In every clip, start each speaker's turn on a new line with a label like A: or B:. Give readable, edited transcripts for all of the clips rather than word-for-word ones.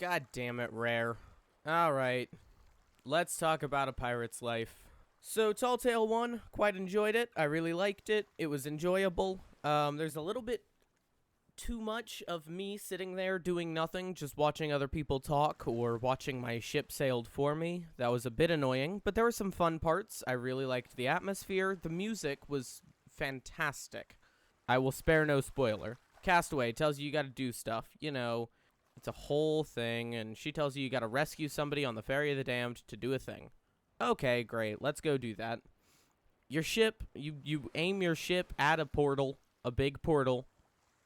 A: God damn it, Rare. Alright, let's talk about a pirate's life. So, Tall Tale 1, quite enjoyed it. I really liked it. It was enjoyable. There's a little bit too much of me sitting there doing nothing, just watching other people talk or watching my ship sailed for me. That was a bit annoying, but there were some fun parts. I really liked the atmosphere. The music was fantastic. I will spare no spoiler. Castaway tells you gotta do stuff. You know, it's a whole thing, and she tells you gotta rescue somebody on the Ferry of the Damned to do a thing. Okay, great. Let's go do that. Your ship, you aim your ship at a portal, a big portal,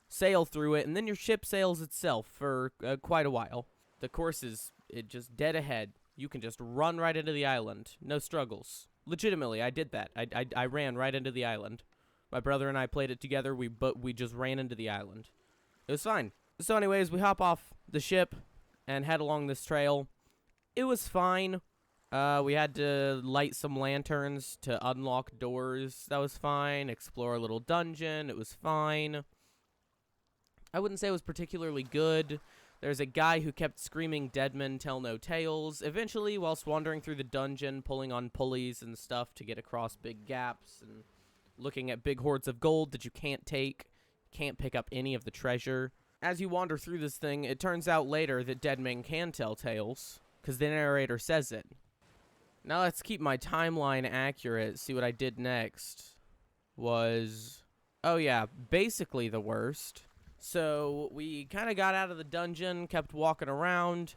A: sail through it, and then your ship sails itself for quite a while. The course is just dead ahead. You can just run right into the island. No struggles. Legitimately, I did that. I ran right into the island. My brother and I played it together. We just ran into the island. It was fine. So anyways, we hop off the ship and head along this trail. It was fine. We had to light some lanterns to unlock doors. That was fine. Explore a little dungeon. It was fine. I wouldn't say it was particularly good. There's a guy who kept screaming, "Dead men tell no tales." Eventually, whilst wandering through the dungeon, pulling on pulleys and stuff to get across big gaps and looking at big hoards of gold that you can't take, can't pick up any of the treasure. As you wander through this thing, it turns out later that dead men can tell tales, because the narrator says it. Now let's keep my timeline accurate. See what I did next was... oh yeah, basically the worst. So we kind of got out of the dungeon, kept walking around,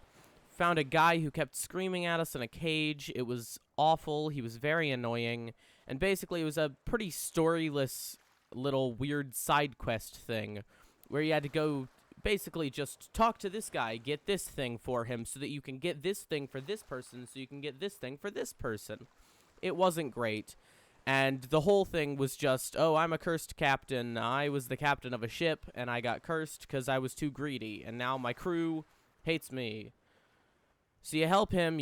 A: found a guy who kept screaming at us in a cage. It was awful. He was very annoying. And basically it was a pretty storyless little weird side quest thing where you had to go basically just talk to this guy, get this thing for him so that you can get this thing for this person so you can get this thing for this person. It wasn't great. And the whole thing was just, oh, I'm a cursed captain. I was the captain of a ship, and I got cursed because I was too greedy. And now my crew hates me. So you help him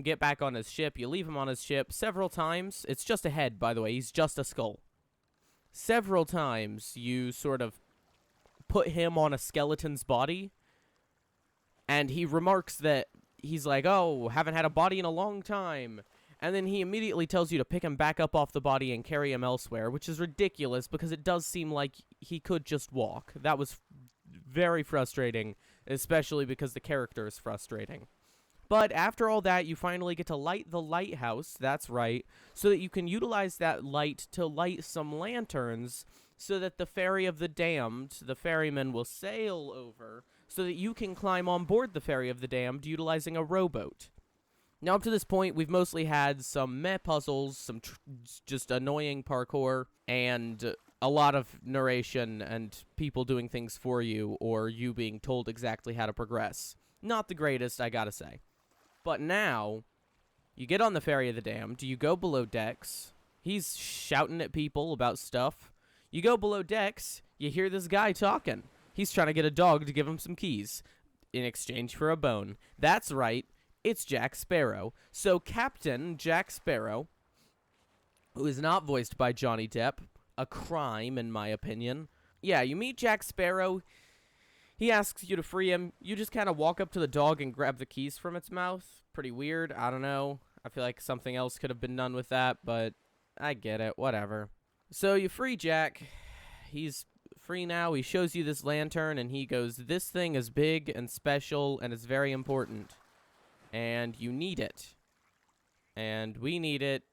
A: get back on his ship. You leave him on his ship several times. It's just a head, by the way. He's just a skull. Several times you sort of put him on a skeleton's body. And he remarks that he's like, oh, haven't had a body in a long time. And then he immediately tells you to pick him back up off the body and carry him elsewhere, which is ridiculous because it does seem like he could just walk. That was very frustrating, especially because the character is frustrating. But after all that, you finally get to light the lighthouse, that's right, so that you can utilize that light to light some lanterns so that the Ferry of the Damned, the ferryman, will sail over so that you can climb on board the Ferry of the Damned utilizing a rowboat. Now, up to this point, we've mostly had some meh puzzles, some just annoying parkour, and a lot of narration and people doing things for you, or you being told exactly how to progress. Not the greatest, I gotta say. But now, you get on the Ferry of the Damned, you go below decks, he's shouting at people about stuff. You go below decks, you hear this guy talking. He's trying to get a dog to give him some keys in exchange for a bone. That's right. It's Jack Sparrow. So Captain Jack Sparrow, who is not voiced by Johnny Depp, a crime in my opinion. Yeah, you meet Jack Sparrow. He asks you to free him. You just kind of walk up to the dog and grab the keys from its mouth. Pretty weird. I don't know. I feel like something else could have been done with that, but I get it. Whatever. So you free Jack. He's free now. He shows you this lantern and he goes, this thing is big and special and it's very important. And you need it. And we need it.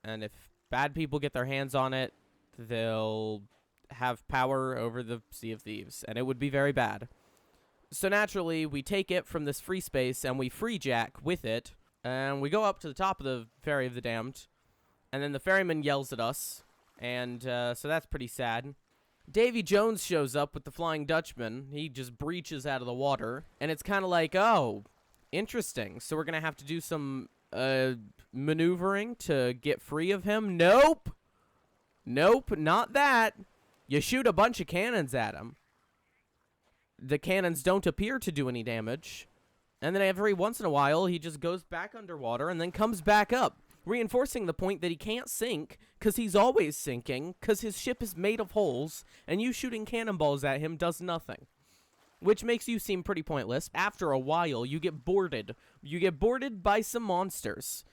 A: And if bad people get their hands on it, they'll have power over the Sea of Thieves. And it would be very bad. So naturally, we take it from this free space and we free Jack with it. And we go up to the top of the Ferry of the Damned. And then the ferryman yells at us. And so that's pretty sad. Davy Jones shows up with the Flying Dutchman. He just breaches out of the water. And it's kind of like, oh... interesting. So we're going to have to do some maneuvering to get free of him? Nope. Nope, not that. You shoot a bunch of cannons at him. The cannons don't appear to do any damage. And then every once in a while, he just goes back underwater and then comes back up, reinforcing the point that he can't sink because he's always sinking because his ship is made of holes and you shooting cannonballs at him does nothing. which makes you seem pretty pointless. After a while, you get boarded. You get boarded by some monsters.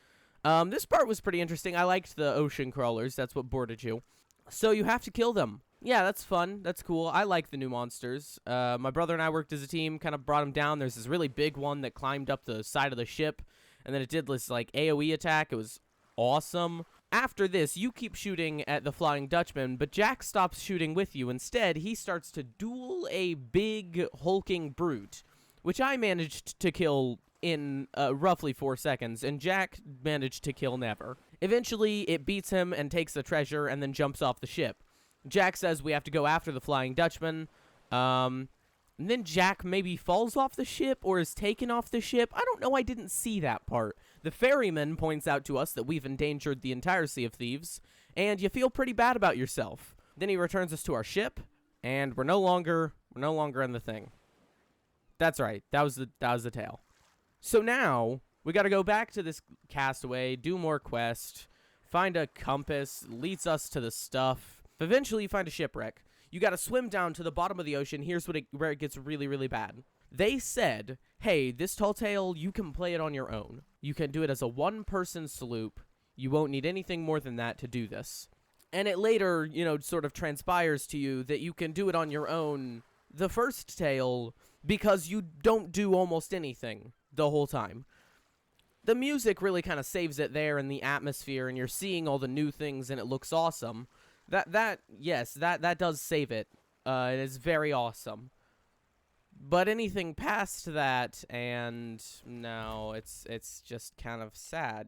A: This part was pretty interesting. I liked the ocean crawlers. That's what boarded you. So you have to kill them. Yeah, that's fun. That's cool. I like the new monsters. My brother and I worked as a team, kind of brought them down. There's this really big one that climbed up the side of the ship, and then it did this, like, AoE attack. It was awesome. After this, you keep shooting at the Flying Dutchman, but Jack stops shooting with you. Instead, he starts to duel a big, hulking brute, which I managed to kill in roughly 4 seconds, and Jack managed to kill never. Eventually, it beats him and takes the treasure and then jumps off the ship. Jack says we have to go after the Flying Dutchman. And then Jack maybe falls off the ship or is taken off the ship. I don't know. I didn't see that part. The ferryman points out to us that we've endangered the entire Sea of Thieves, and you feel pretty bad about yourself. Then he returns us to our ship, and we're no longer in the thing. That's right. That was the tale. So now we got to go back to this castaway, do more quest, find a compass, leads us to the stuff. Eventually, you find a shipwreck. You got to swim down to the bottom of the ocean. Here's where it gets really, really bad. They said, hey, this tall tale, you can play it on your own. You can do it as a one-person sloop. You won't need anything more than that to do this. And it later, sort of transpires to you that you can do it on your own, the first tale, because you don't do almost anything the whole time. The music really kind of saves it there, and the atmosphere, and you're seeing all the new things, and it looks awesome. That does save it. It is very awesome. But anything past that, and no, it's just kind of sad,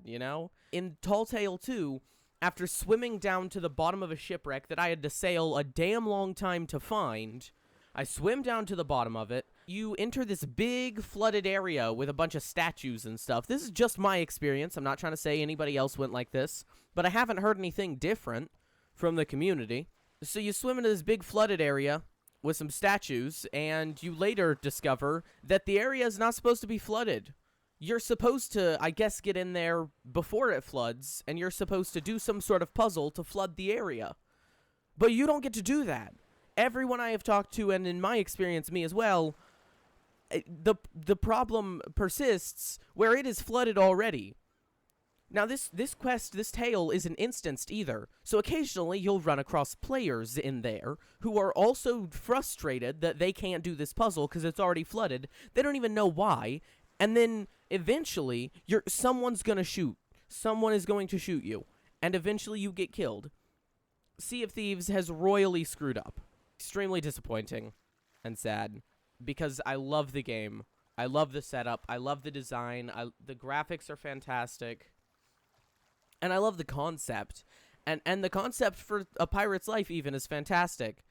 A: In Tall Tale 2, after swimming down to the bottom of a shipwreck that I had to sail a damn long time to find, I swim down to the bottom of it. You enter this big flooded area with a bunch of statues and stuff. This is just my experience. I'm not trying to say anybody else went like this, but I haven't heard anything different from the community. So you swim into this big flooded area with some statues, and you later discover that the area is not supposed to be flooded. You're supposed to, I guess, get in there before it floods, and you're supposed to do some sort of puzzle to flood the area. But you don't get to do that. Everyone I have talked to, and in my experience, me as well, the problem persists where it is flooded already. Now, this quest, this tale, isn't instanced either, so occasionally you'll run across players in there who are also frustrated that they can't do this puzzle because it's already flooded. They don't even know why, and then eventually someone's gonna shoot. Someone is going to shoot you, and eventually you get killed. Sea of Thieves has royally screwed up. Extremely disappointing and sad, because I love the game. I love the setup. I love the design. The graphics are fantastic. And I love the concept. And the concept for A Pirate's Life even is fantastic.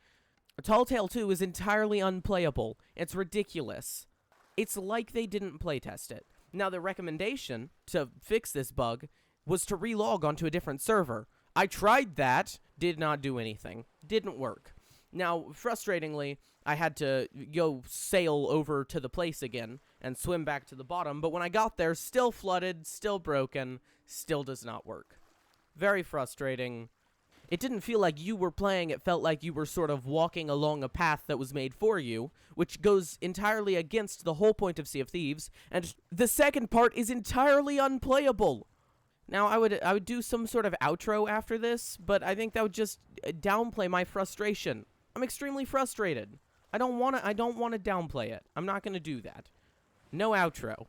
A: Tall Tale 2 is entirely unplayable. It's ridiculous. It's like they didn't playtest it. Now, the recommendation to fix this bug was to relog onto a different server. I tried that. Did not do anything. Didn't work. Now, frustratingly, I had to go sail over to the place again and swim back to the bottom, but when I got there, still flooded, still broken, still does not work. Very frustrating. It didn't feel like you were playing, it felt like you were sort of walking along a path that was made for you, which goes entirely against the whole point of Sea of Thieves, and the second part is entirely unplayable. Now, I would do some sort of outro after this, but I think that would just downplay my frustration. I'm extremely frustrated. I don't want to downplay it. I'm not going to do that. No outro.